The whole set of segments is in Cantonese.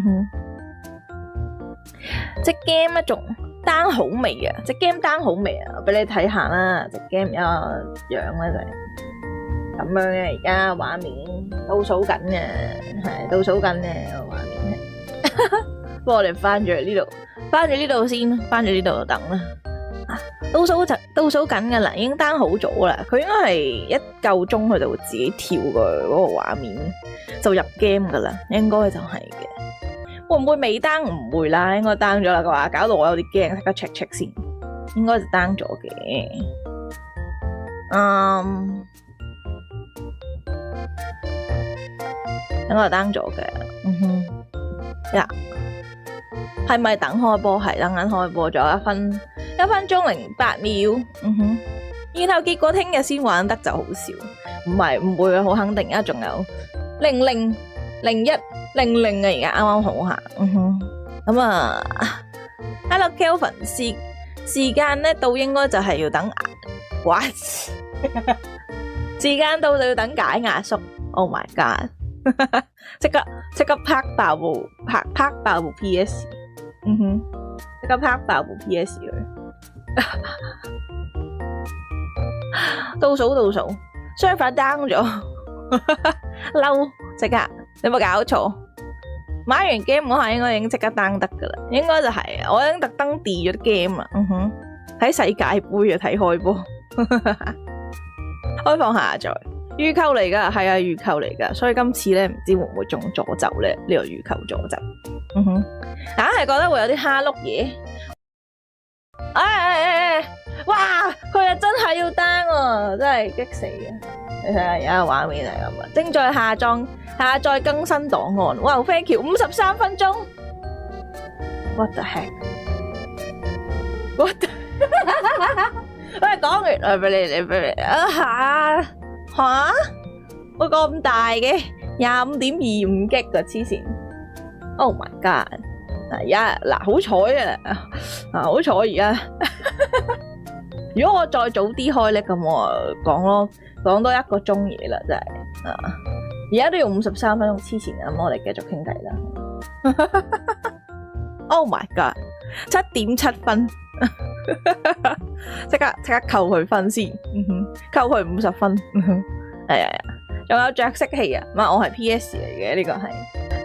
哼，隻 game 咧仲單好味啊！隻 game 單好味啊！俾你睇下啦，隻 game 有個樣咧就係咁樣嘅，而家畫面倒數緊嘅，係倒數緊嘅個畫面係。不過我哋翻咗呢度，翻咗呢度先，翻咗呢度等啦。倒數緊噶啦，已經 down 好咗啦。佢應該係一夠鐘佢就會自己跳過嗰個畫面，就入 game 噶啦，應該就係嘅。會唔會未 down？唔會啦，應該 down 咗啦嘅話，搞到我有啲驚，即刻 check 先。應該就 down 咗嘅。應該係 down 咗嘅。嗯哼，呀，係咪等開波？係等緊開波，仲有1分鐘08秒。嗯哼，然後結果聽日先玩得就好笑，唔會好肯定啊！仲有00、01、00啊，而家啱啱好下。嗯哼，咁啊 ，Hello Kelvin， 時間咧到應該就係要等what？ 時間到就要等解壓縮。Oh my god！ 即刻拍爆部 PS。嗯哼，即刻拍爆部 PS 佢。倒數，server down 咗，嬲，即刻，你有冇搞錯？買完 game 嗰下應該已經即刻 down 得噶啦，應該就係，我已經特登 delete 咗 game 啦。嗯哼，睇世界盃啊，睇開波，開放下載，預購嚟噶，係啊，預購嚟噶，所以今次咧唔知會唔會中詛咒咧？呢個預購詛咒，嗯哼，硬係覺得會有啲蝦碌嘢。哇！佢又真係要 down 喎，真係激死嘅。你睇下而家個畫面係咁啊，正在下載更新檔案。哇 ，thank you， 53分鐘。What the heck？ 喂，講完俾你吓？會咁大嘅25.25 G 噶，黐線。Oh my god！ 而家嗱，好彩啊！好彩而家。如果我再早啲開咧，咁我講多1個鐘嘢啦，真係啊！而家都要53分鐘，黐線啊！咁我哋繼續傾偈啦。Oh my god， 7.7分，即刻扣佢分先，扣佢50分。係啊，仲有着色器啊，唔係我係 PS 嚟嘅，呢個係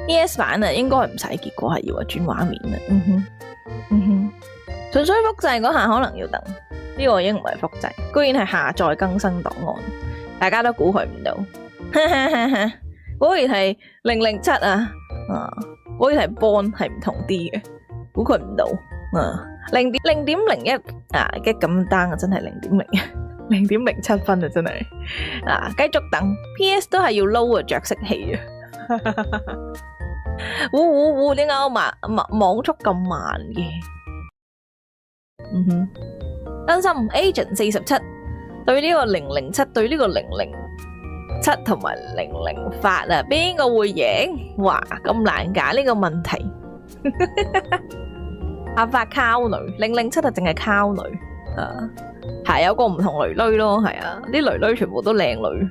PS 版啊，應該係唔使，結果係要轉畫面啊。純粹複製嗰下可能要等。呢個已經唔係複製，居然係下載更新檔案，大家都估佢唔到，果然係007啊，果然係 Bond 係唔同啲嘅，估佢唔到0.01嘅咁 down 啊，真係0.07分啊，真係繼續等 PS 都係要撈個着色器啊，點解我網速咁慢嘅？更新 Agent 47對呢個007對呢個007同埋008啊，邊個會贏？哇，咁難解呢個問題。合法溝女007啊，淨係溝女啊，係有個唔同女女咯，係啊，啲女女全部都靚女。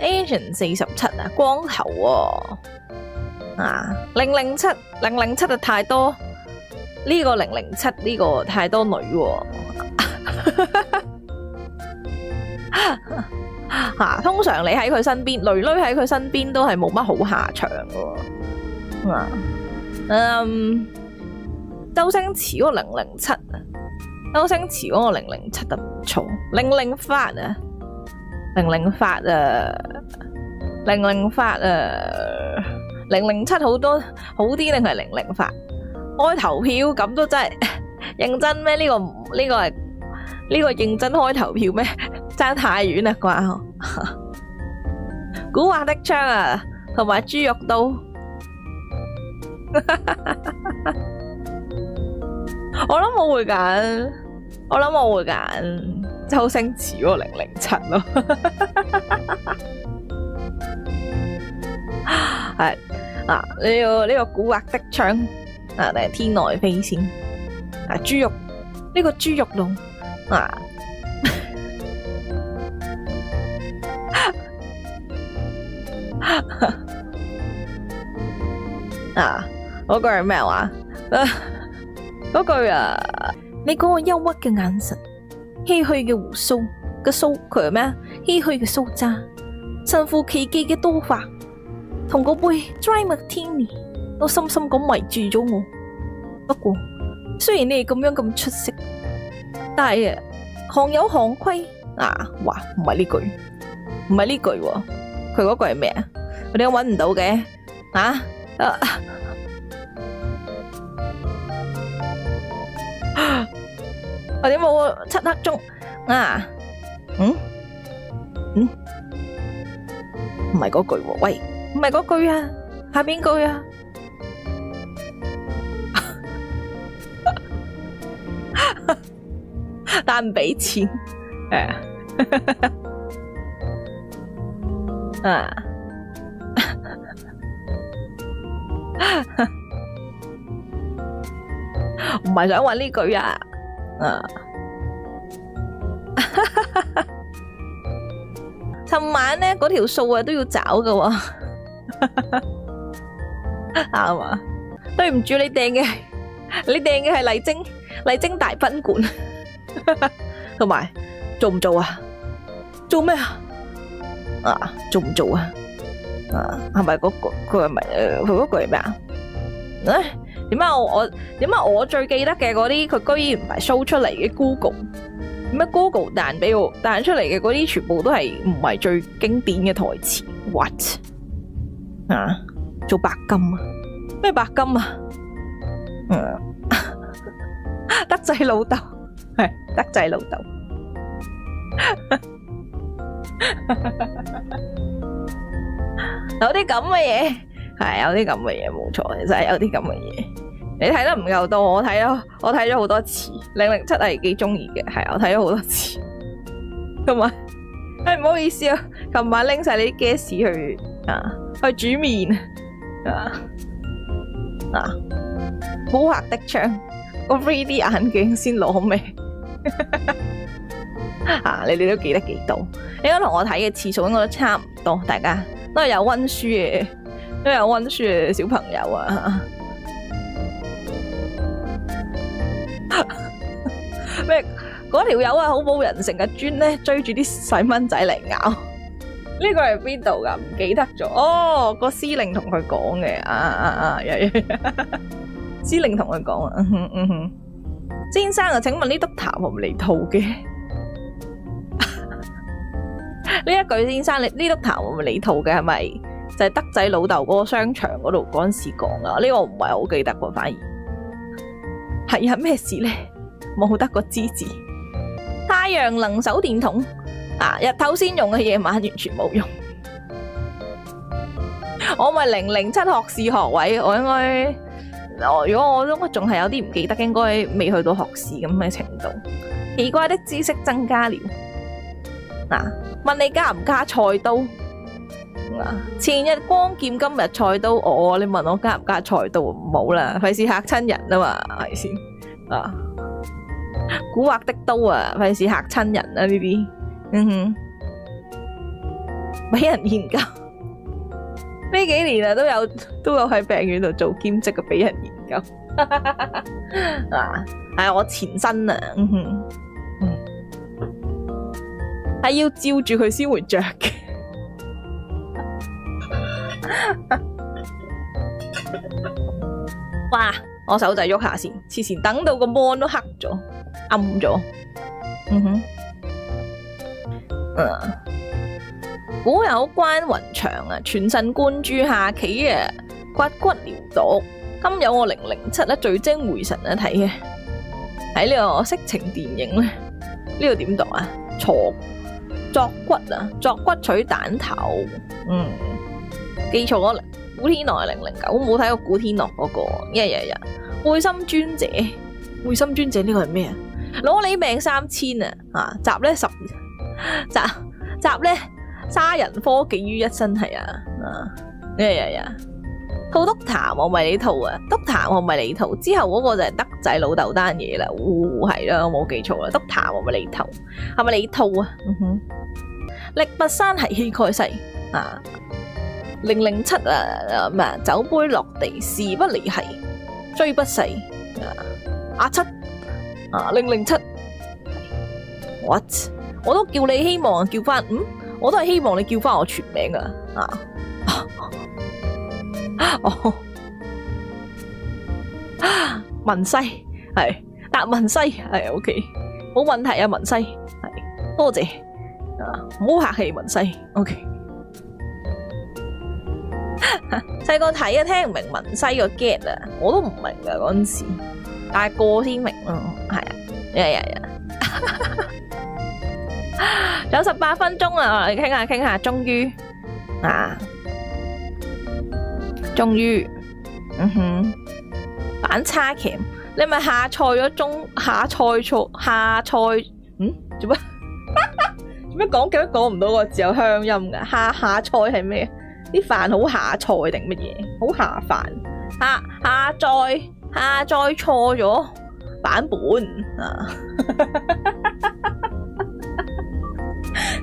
Agent 47啊，光頭007啊太多，呢個007呢個太多女通常你喺佢身邊，女喺佢身邊都係冇乜好下場周星馳嗰個007啊，周星馳嗰個007就唔錯，008啊。007好多好啲定係008？開投票咁都真係認真咩？呢個認真開投票咩？爭太遠啦啩！古惑的槍啊，同埋豬肉刀，我諗我會揀周星馳嗰個007咯，係呢個古惑的槍定係天外飛仙豬肉呢個豬肉龍啊，嗰句係咩話？嗰句啊，你嗰個憂鬱嘅眼神，唏噓嘅胡鬚嘅鬚，佢係咩啊？唏噓嘅鬚渣，神乎其技嘅刀法，同嗰杯 Dry Martini 都深深咁迷住咗我。不過雖然你哋咁樣咁出色，但係啊，行有行規啊，哇，唔係呢句，唔係呢句喎，佢嗰句係咩啊？我哋都搵唔到嘅啊！我哋冇漆黑中啊？唔係嗰句喎，喂，唔係嗰句啊，係邊句啊？但唔俾錢，啊，唔係想搵呢句啊，尋晚呢嗰條數啊都要找㗎喎，啱嘛？對唔住，你訂嘅係麗晶大賓館，同埋做唔做啊？做咩啊？啊，做唔做啊？啊，係咪嗰個？佢係咪佢嗰句係咩啊？點解我最記得嘅嗰啲，佢居然唔係 show 出嚟嘅 Google， 咩 Google 彈俾我彈出嚟嘅嗰啲，全部都係唔係最經典嘅台詞 ？What 啊？做白金啊？咩白金啊？德仔老豆係德仔老豆，有啲咁嘅嘢，係有啲咁嘅嘢，冇錯，其實係有啲咁嘅嘢。你睇得唔夠多，我睇咗好多次。007係幾中意嘅，係我睇咗好多次。同埋，唔好意思啊，琴晚拎晒你啲 gas 去煮麵好客的槍，個 3D 眼鏡先攞命。你哋都記得幾多？應該同我睇嘅次數應該都差唔多，大家都係有溫書嘅小朋友啊！咩？嗰條友啊，好冇人性嘅，專咧追住啲細蚊仔嚟咬。呢個係邊度噶？唔記得咗。哦，個司令同佢講嘅，司令同佢講啊，先生啊，請問呢督痰係咪嚟套嘅？呢一句先生，呢督痰係咪嚟套嘅？係咪就係德仔老豆嗰個商場嗰度嗰陣時講啊？呢個唔係好記得喎，反而係啊，咩事咧？冇得個知字。太陽能手電筒啊，日頭先用嘅，夜晚完全冇用。我咪007學士學位，我應該，如果我應該仲係有啲唔記得，應該未去到學士咁嘅程度。奇怪的知識增加了。嗱，問你加唔加菜刀？前日光劍，今日菜刀。你問我加唔加菜刀？唔好啦，費事嚇親人啊嘛，係先啊。古惑的刀啊，費事嚇親人啊呢啲。俾人研究呢幾年啊，都有喺病院度做兼職嘅，俾人研究。係我前身啊，係要照住佢先會着嘅。哇！我手仔喐下先，之前等到個 mon 都黑咗、暗咗。古有關雲長啊，全神貫注下棋啊，刮骨療毒。今有我007咧，聚精會神啊睇嘅。喺呢個色情電影咧，呢個點讀啊？作骨啊，作骨取蛋頭。記錯咗，古天樂係009，我冇睇過古天樂嗰個。背心專者，背心專者呢個係咩啊？攞你命3000啊！集咧殺人科技於一身，係啊！套督痰我咪你套啊，督痰我咪你套，之後嗰個就係德仔老豆單嘢啦，係啦，我冇記錯啦，督痰我咪你套，係咪你套啊？力拔山兮氣蓋世啊！ 007咩酒杯落地時不離係，追不逝阿七007 what 我都叫你希望叫翻我都係希望你叫翻我全名文西係達文西係 OK 冇問題文西係多謝唔好客氣文西 OK 細個睇聽唔明文西個 get 我都唔明噶嗰陣時，大個先明咯，係有18分鐘啦，我哋傾下，終於反差鉗，你咪下錯咗做咩？做咩講唔到個字有鄉音噶？下菜係咩？啲飯好下菜定乜嘢？好下飯下載錯咗版本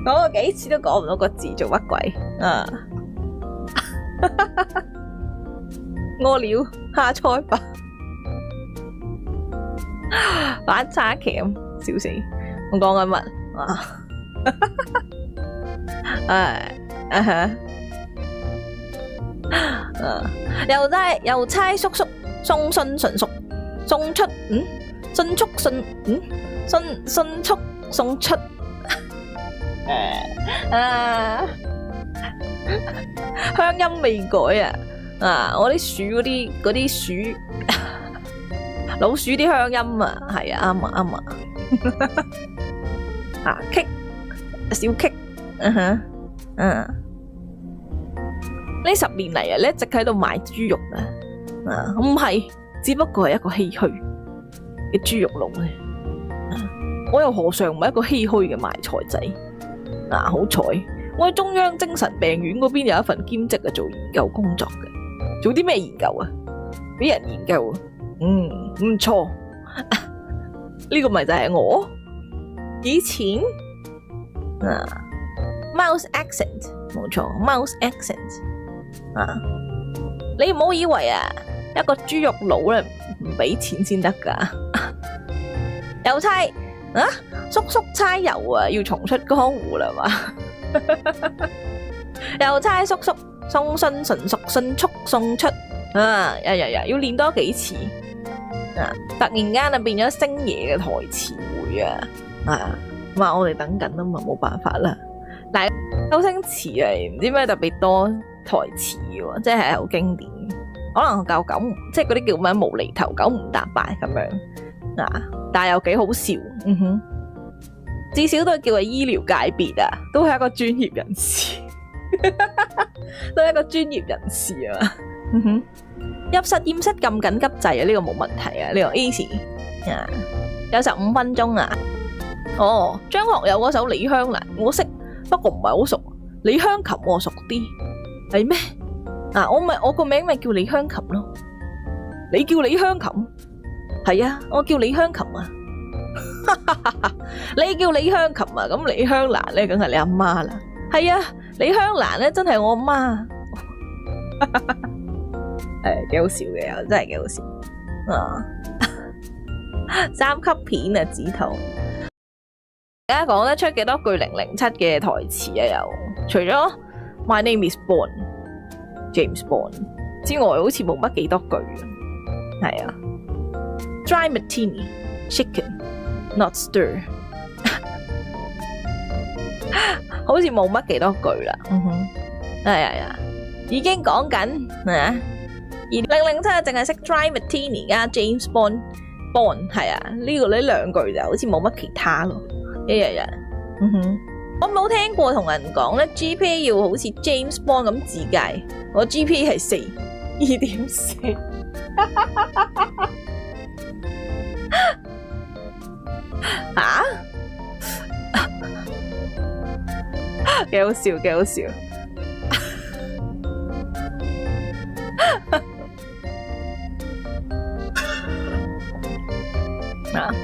講過幾次都講唔到個字，做乜鬼屙尿下菜吧反差鉗，笑死！我講緊乜郵差叔叔送信迅速送出迅速送出鄉音未改我啲鼠嗰啲鼠老鼠啲鄉音係啱棘小棘呢10年嚟你一直喺度賣豬肉唔係，只不過係一個唏噓嘅豬肉佬咧。我又何嘗唔係一個唏噓嘅賣菜仔好彩我喺中央精神病院嗰邊有一份兼職做研究工作嘅。做啲咩研究俾人研究唔錯呢個咪就係我以前mouse accent 冇錯 mouse accent 你唔好以為一個豬肉佬咧唔俾錢先得噶。郵差叔叔差郵要重出江湖啦嘛。郵差叔叔送信迅速送出要練多幾次突然間變咗星爺嘅台詞彙話我哋等緊啊嘛，冇辦法啦。但係周星馳唔知咩特別多台詞嘅，即係好經典。可能夠即係嗰啲叫咩無厘頭9唔搭八咁樣但係又幾好笑。至少都係叫佢醫療界別都係一個專業人士，都係一個專業人士入實驗室撳緊急掣呢個冇問題呢個 easy 有15分鐘張學友嗰首李香蘭我識，不過唔係好熟。李香琴我熟啲，係咩我個名咪叫李香琴咯。你叫李香琴？係我叫李香琴你叫李香琴咁李香蘭咧梗係你阿媽啦。係李香蘭咧真係我阿媽。幾好笑嘅，真係幾好笑3級片指圖大家講得出幾多句007嘅台詞又除咗 My name is Bond James Bond 之外，好似冇乜幾多句Dry martini chicken not stir 好似冇乜幾多句啦。已經講緊而007淨係識 Dry martini 加 James Bond 呢兩句就好似冇乜其他咯。我冇聽過同人講咧 GPA 要好似 James Bond 咁自介，我 GPA 係4 2.4 幾好笑幾好笑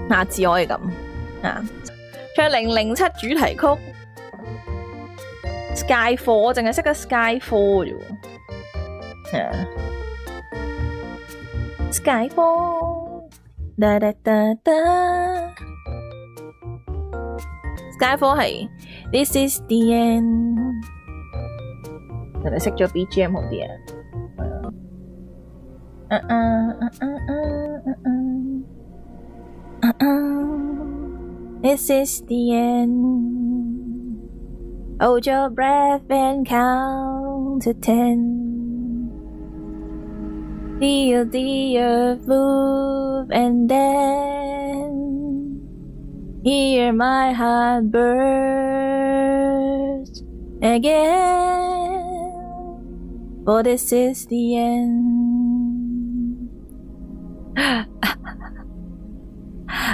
下次可以咁唱007主題曲 Skyfall 我淨係識得 Skyfall 啫喎。係啊 Skyfall 噠噠噠噠 Skyfall 係 This is the end。你哋識咗 BGM 好啲啊？This is the end. Hold your breath and count to 10. Feel the earth move and then hear my heart burst again. For this is the end.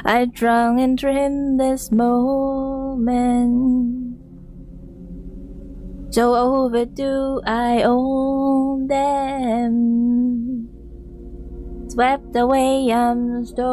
I drown and dream this moment. So overdue, I own them. Swept away, I'm stolen.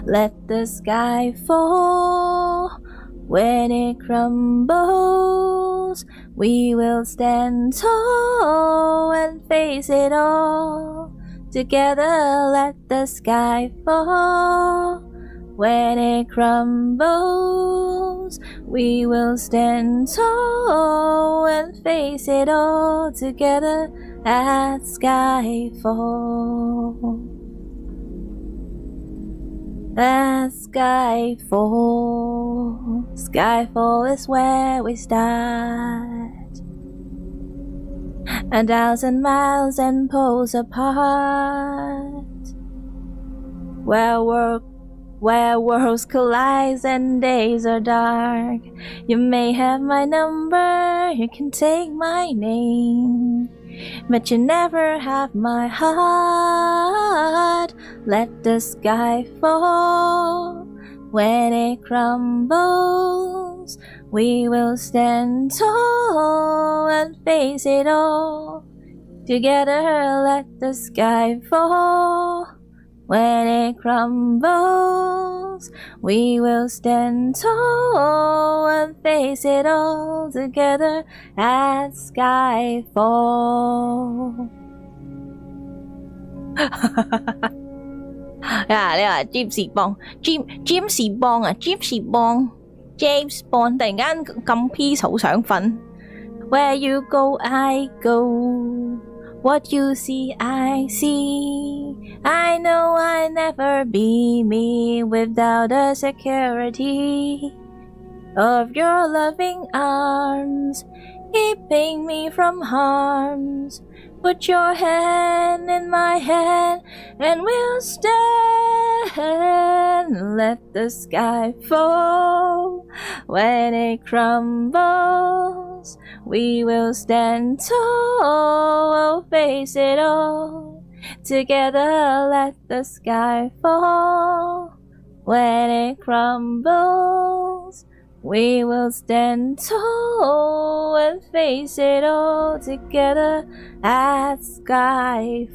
Let the sky fall. When it crumbles, we will stand tall and face it all. Together, let the sky fall. When it crumbles, we will stand tall and face it all. Together at skyfall. At skyfall. Skyfall is where we start. 1,000 miles and poles apart. Where worlds collide and days are dark. You may have my number, you can take my name, but you never have my heart. Let the sky fall. When it crumbles, we will stand tall and face it all. Together, let the sky fall. When it crumbles, we will stand tall and face it all. Together at skyfall. 啊！你話 James Bond 啊 James Bond 突然間咁 peace 好想瞓。Where you go, I go. What you see, I see. I know I never be me without the security of your loving arms, keeping me from harms. Put your hand in my hand and we'll stand. Let the sky fall. When it crumbles, we will stand tall. We'll face it all. Together, let the sky fall. When it crumbles, we will stand tall and face it all. Together at skyfall.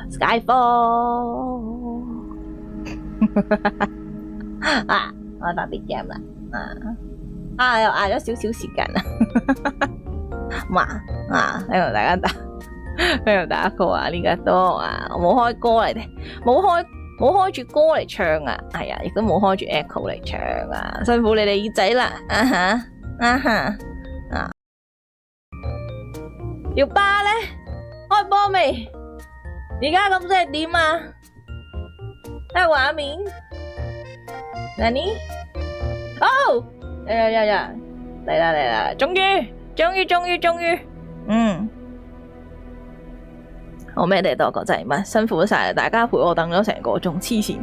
Skyfall. 啊，我打啲 game 啦，又嗌咗少少時間啦，喺度大家打，喺度打歌啊，呢家都我冇開歌嚟聽，冇開住歌嚟唱啊，係啊，亦都冇開住 echo 嚟唱啊，辛苦你哋耳仔啦，條巴咧開波未？而家咁即係點啊？睇畫面，Nani？哦，呀，嚟啦，終於，我咩地多個真係乜辛苦晒啦，大家陪我等咗成個鐘，黐線，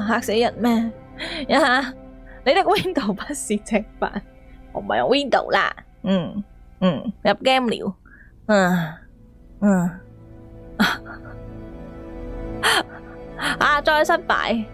嚇死人咩？一下你的 Window 不是正版，我唔係用 Window 啦，入 game 了，再失敗